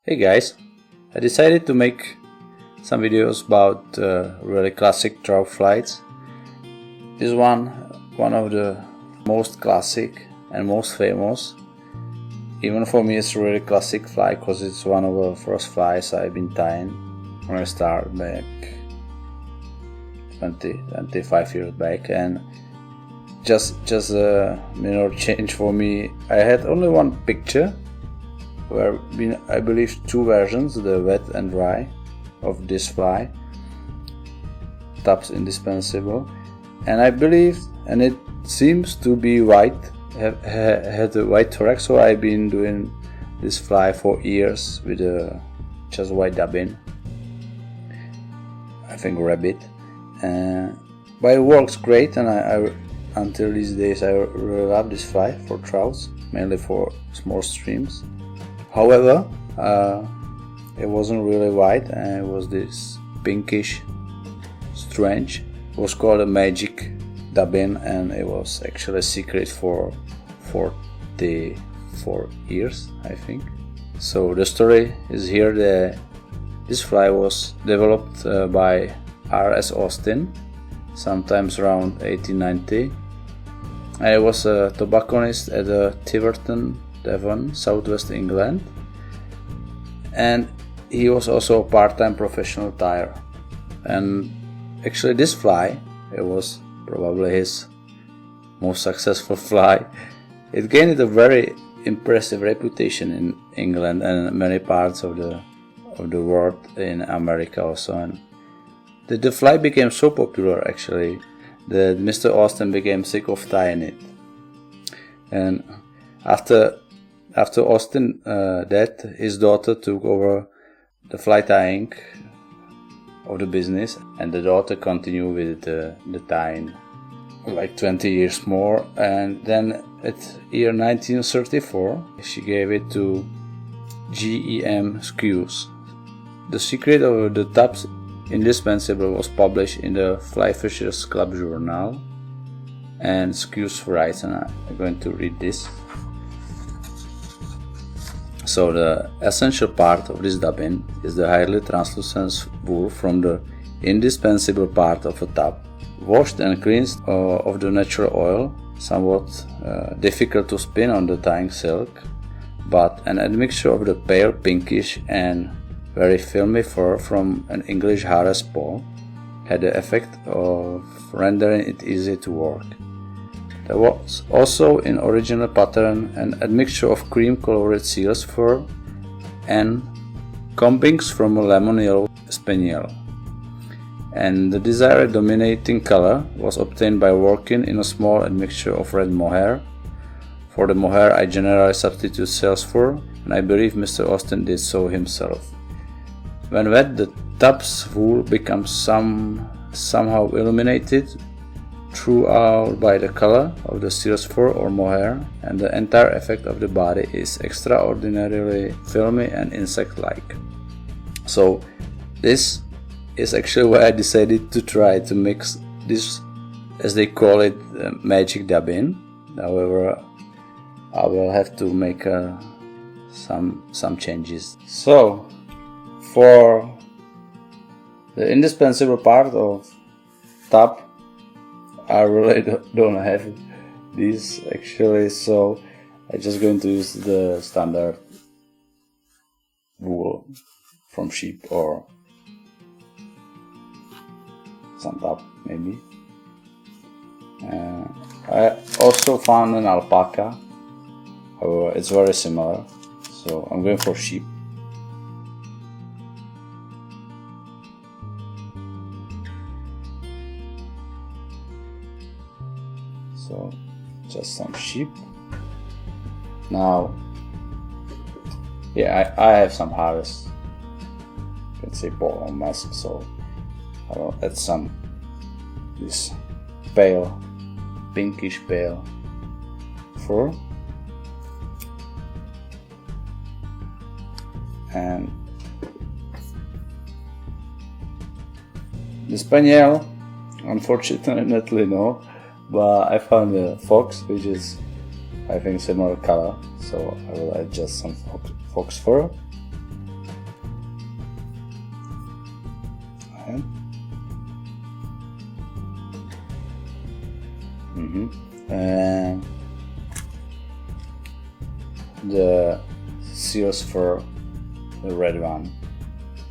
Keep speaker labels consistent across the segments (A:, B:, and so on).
A: Hey guys, I decided to make some videos about really classic trout flights. This one of the most classic and most famous. Even for me it's a really classic fly because it's one of the first flies I've been tying when I started back 25 years back, and just a minor change for me. I had only one picture where I believe two versions, the wet and dry, of this fly, Indispensable, and I believe, and it seems to be white, had a white thorax, so I've been doing this fly for years with a just white dubbing, I think rabbit, but it works great, and I until these days I really love this fly for trouts, mainly for small streams. However, it wasn't really white, and it was this pinkish, strange. It was called a magic dubbing, and it was actually a secret for 44 years, I think. So the story is here that this fly was developed by R.S. Austin, sometimes around 1890. And it was a tobacconist at Tiverton, Devon, southwest England, and he was also a part-time professional tyer. And actually this fly, it was probably his most successful fly. It gained a very impressive reputation in England and many parts of the world, in America also. And the fly became so popular actually that Mr. Austin became sick of tying it. And after Austin's death, his daughter took over the fly tying of the business, and the daughter continued with the tying like 20 years more. And then at year 1934 she gave it to G.E.M. Skews. The Secret of the Tubs Indispensable was published in the Fly Fishers Club journal, and Skews writes, and I'm going to read this. So the essential part of this dubbing is the highly translucent wool from the indispensable part of a tub, washed and cleansed of the natural oil, somewhat difficult to spin on the tying silk, but an admixture of the pale pinkish and very filmy fur from an English hare's paw had the effect of rendering it easy to work. There was also in original pattern an admixture of cream-colored seal's fur and combings from a lemon yellow spaniel, and the desired dominating color was obtained by working in a small admixture of red mohair. For the mohair I generally substitute seal's fur, and I believe Mr. Austin did so himself. When wet, the tub's wool becomes somehow illuminated throughout by the color of the seal's fur or mohair, and the entire effect of the body is extraordinarily filmy and insect-like. So this is actually why I decided to try to mix this, as they call it, magic dubbing. However, I will have to make some changes. So for the indispensable part of tub, I really don't have these actually, so I'm just going to use the standard wool from sheep or some tub maybe. I also found an alpaca, however it's very similar, so I'm going for sheep. So just some sheep. Now, yeah, I have some hares, you can say ball or mask, so I will add some this pale, pinkish pale fur, and the spaniel, unfortunately no. But I found a fox, which is, I think, similar color, so I will add just some fox fur. And the seals fur, the red one,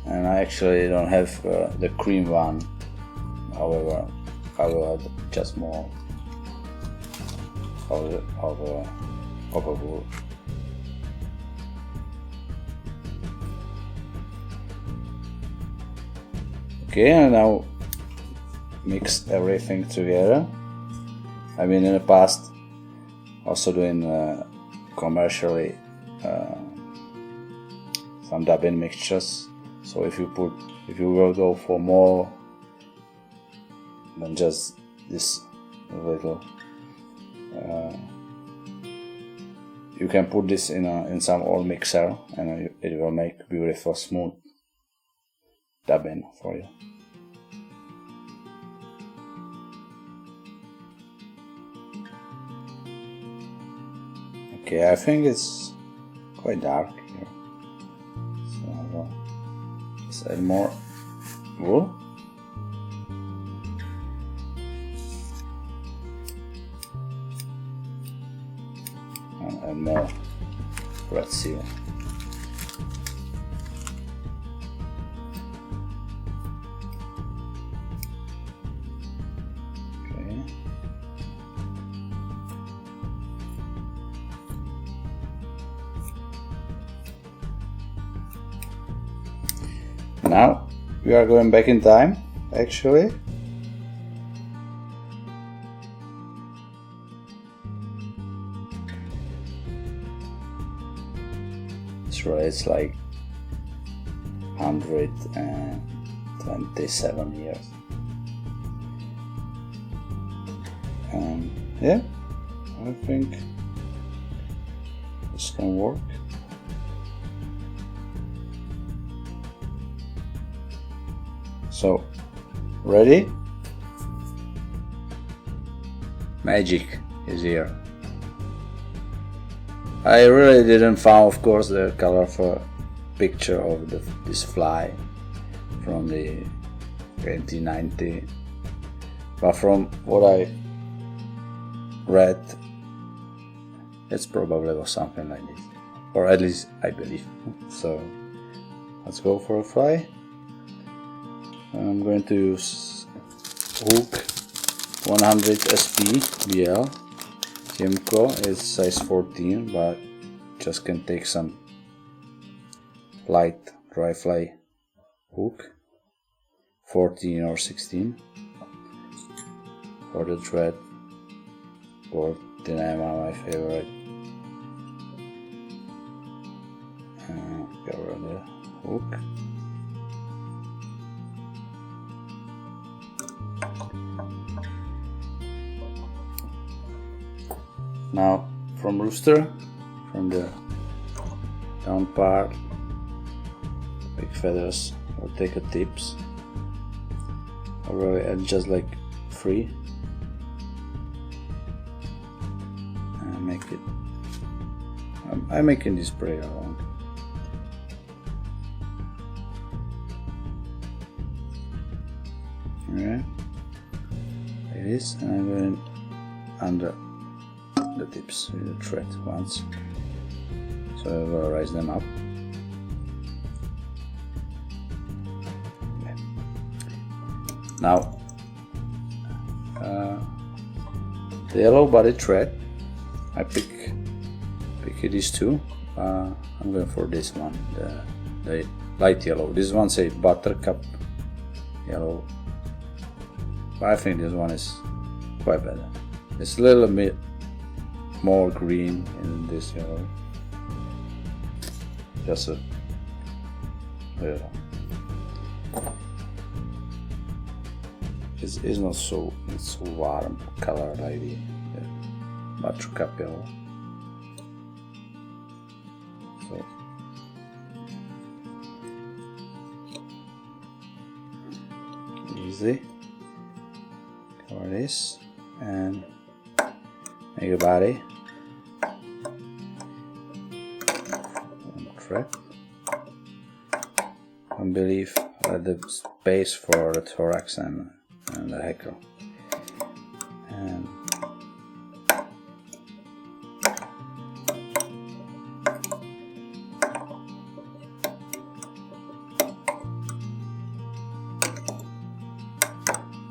A: and I actually don't have the cream one. However, I will add just more of a wool. Okay, and now mix everything together. I've been in the past also doing commercially some dubbing mixtures. So if you will go for more than just this little, you can put this in some old mixer, and it will make beautiful smooth dubbing for you. Okay, I think it's quite dark here, so I will just add more wool. And add more red seal. Now we are going back in time, actually. It's like 127 years. And yeah, I think this can work. So, ready? Magic is here. I really didn't find, of course, the colorful picture of this fly from the 1990, but from what I read, it's probably was something like this, or at least I believe. So let's go for a fly. I'm going to use hook 100 SP BL. Tiemco is size 14, but just can take some light dry fly hook, 14 or 16 for the thread, or Dyneema, my favorite. Cover the hook. Now from Rooster, from the down part, big feathers, I'll take a tips. I'll really add just like 3 and make it. I'm making this pretty long. Alright, like this, and I'm going under the tips with the thread once, so I will raise them up. Okay. Now the yellow body thread, I pick these two. I'm going for this one, the light yellow. This one say buttercup yellow, but I think this one is quite better. It's a little bit more green in this yellow, just a little. It's not so warm color like the buttercup yellow. So easy. Cover this and make a body. Thread. I believe the space for the thorax and the hackle. And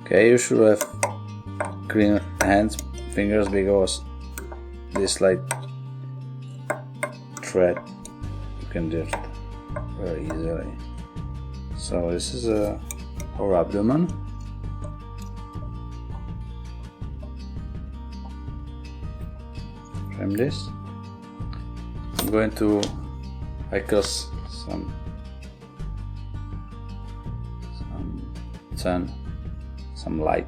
A: Okay, you should have clean hands, fingers, because this like thread you can do it very easily. So this is our abdomen. Trim this. I'm going to hackle some light.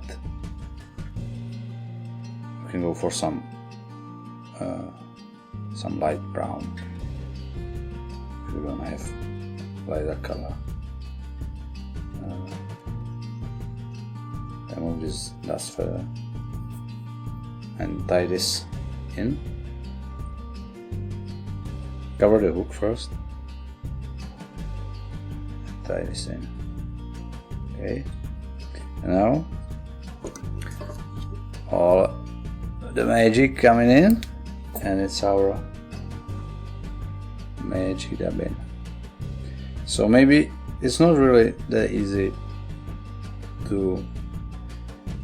A: You can go for some light brown if you don't have lighter color. Remove this last feather and tie this in. Cover the hook first. Tie this in. Okay. And now all the magic coming in, and it's our magic didnt. So maybe it's not really that easy to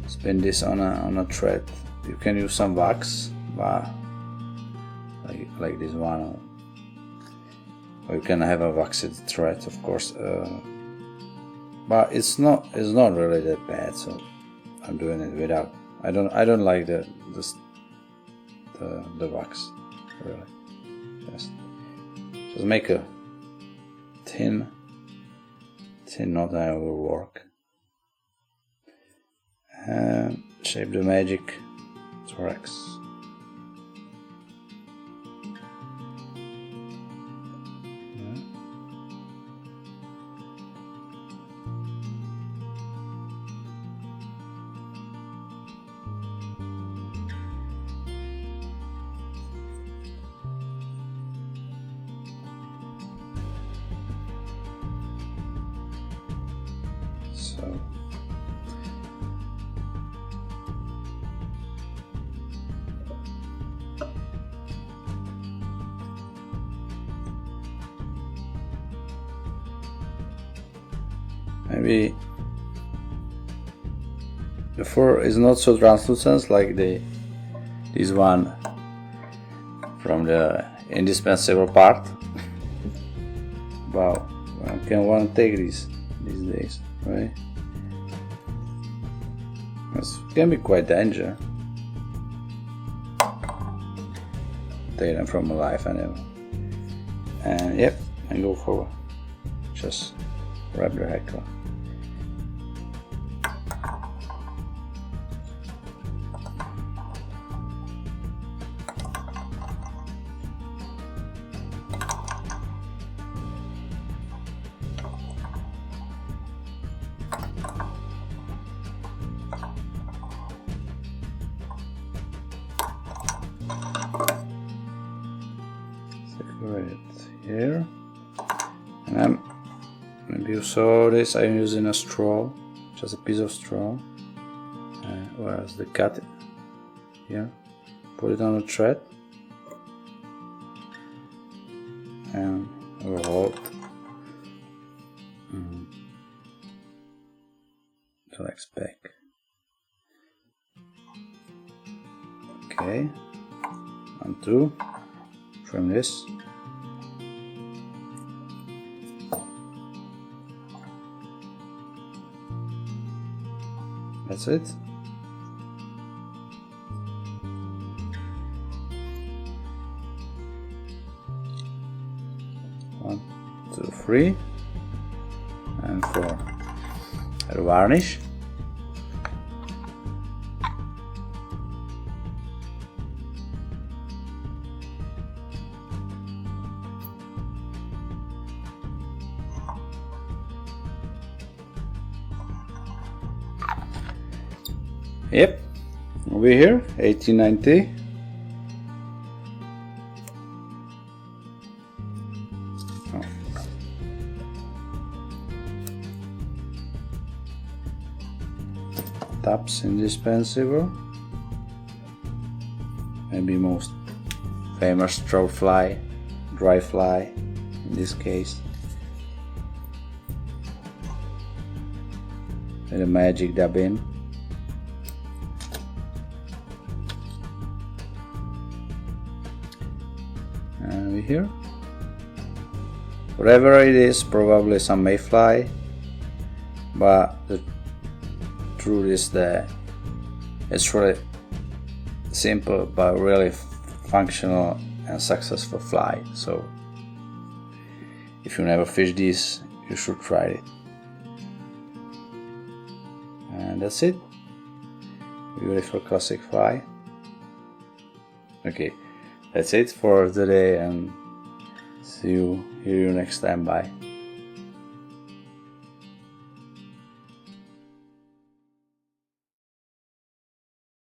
A: spin this on a thread. You can use some wax, but like this one, or you can have a waxed thread, of course. But it's not really that bad, so I'm doing it without. I don't like the wax, really. Just make a thin knot and it will work. And shape the magic thorax. So maybe the fur is not so translucent like this one from the Indispensable part. Wow, I can want to take these days, right? This can be quite dangerous. Take them from alive anyway. And yep, and go forward. Just wrap the hackle. Separate here, and maybe you saw this. I'm using a straw, just a piece of straw. Where's the cut? Here, put it on a thread, and we'll hold Thorax back. Okay, 1, 2. Trim this. That's it. One, 2, 3, and 4. A varnish. Yep, over here, 1890. Oh. Tops Indispensable. Maybe most famous trout fly, dry fly in this case. And a magic didnt. maybe here. Whatever it is, probably some mayfly, but the truth is that it's really simple but really functional and successful fly. So if you never fish this, you should try it. And that's it. Beautiful classic fly. Okay, that's it for today, and hear you next time. Bye.